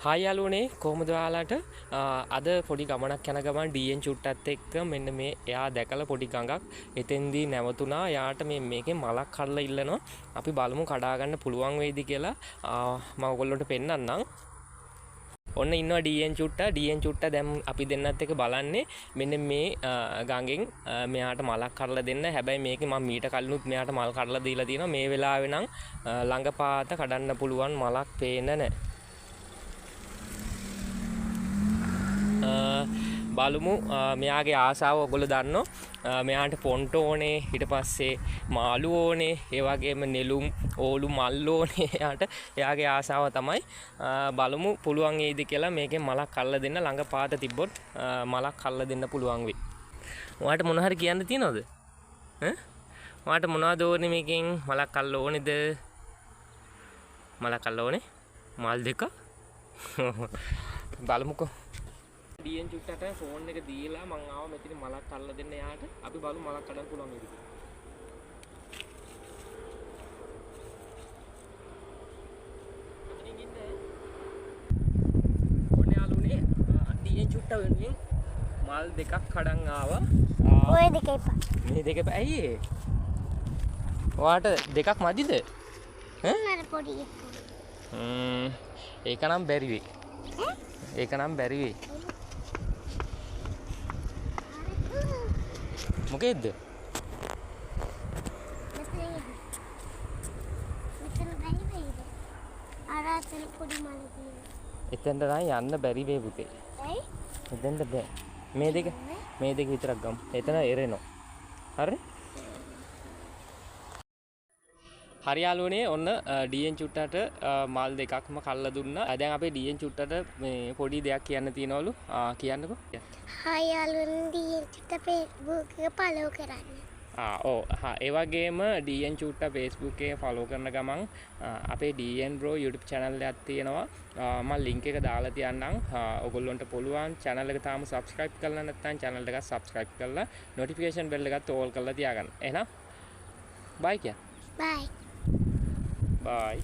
Hi යාළුවනේ කොහොමද ඔයාලට අද පොඩි ගමනක් යන ගමන් ඩීඑන් චුට්ටත් එක්ක මෙන්න මේ එයා දැකලා පොඩි ගඟක් එතෙන්දී නැවතුණා. යාට මේකේ මලක් කඩලා ඉල්ලනවා. අපි බලමු කඩා ගන්න පුළුවන් වෙයිද කියලා මම ඔයගොල්ලන්ට පෙන්නන්නම්. ඔන්න ඉන්නවා ඩීඑන් චුට්ටා දැන් අපි දෙන්නත් එක්ක බලන්නේ මෙන්න මේ ගඟෙන් මෙයාට මලක් කඩලා දෙන්න. හැබැයි මේකේ මම මීට කලිනුත් මෙයාට මල් කඩලා දීලා තියෙනවා. මේ වෙලාවේ නම් ළඟපාත කඩන්න පුළුවන් මලක් පේන්නේ නැහැ. බලමු මෙයාගේ ආසාව ඔයගොල්ලෝ දන්නෝ මෙයාට පොන්ට ඕනේ ඊට පස්සේ මාළු ඕනේ ඒ වගේම නෙළුම් ඕලු මල් ඕනේ එයාගේ ආසාව තමයි බලමු පුළුවන් වේද කියලා මේකෙන් මලක් අල්ල දෙන්න ළඟ පාත තිබ්බොත් මලක් අල්ල දෙන්න පුළුවන් වෙයි. ඔයාට මොන හරි කියන්න තියනවද? ඔයාට මොනවද ඕනේ මේකෙන් මලක් අල්ල ඕනේද? මලක් අල්ල ඕනේ? මල් දෙක බලමුකෝ. ඩීඑන් චුට්ටට ෆෝන් එක දීලා මං ආවා මෙතන මලක් අල්ල දෙන්න යාට. අපි බලමු මලක් කඩන්න පුළුවන් නේද කියලා. අතනින් ඉන්නේ. ඔන්න යාළුවනේ ඩීඑන් චුට්ට වෙනුවෙන් මල් දෙකක් කඩන් ආවා. ඔය දෙක එපා. මේ දෙක එපා. ඇයි ඒ? ඔයාට දෙකක් මදිද? නර පොඩි එක. ඒක නම් බැරි වෙයි. ඒක නම් බැරි වෙයි. මොකේද? එතෙන්ට නම් යන්න බැරි වේ පුතේ. ඇයි? එතෙන්ට බෑ. මේ දෙක විතරක් ගමු. එතන එරෙනවා. හරි? හරි යාළුවනේ ඔන්න ඩීඑන් චුට්ටට මල් දෙකක්ම කල්ලා දුන්නා. දැන් අපේ ඩීඑන් චුට්ටට මේ පොඩි දෙයක් කියන්න තියනවලු. කියන්නකෝ. හායි යාළුවනේ ඩීඑන් චුට්ට Facebook එක follow කරන්න. ඒ වගේම ඩීඑන් චුට්ටා Facebook එකේ follow කරන ගමන් අපේ ඩීඑන් බ්‍රෝ YouTube channel එකක් තියෙනවා. මම link එක දාලා තියන්නම්. ඔයගොල්ලන්ට පුළුවන් channel එක තාම subscribe කරලා නැත්නම් channel එක subscribe කරලා notification bell එකත් all කරලා තියාගන්න. එහෙනම් bye කිය. Bye. Bye.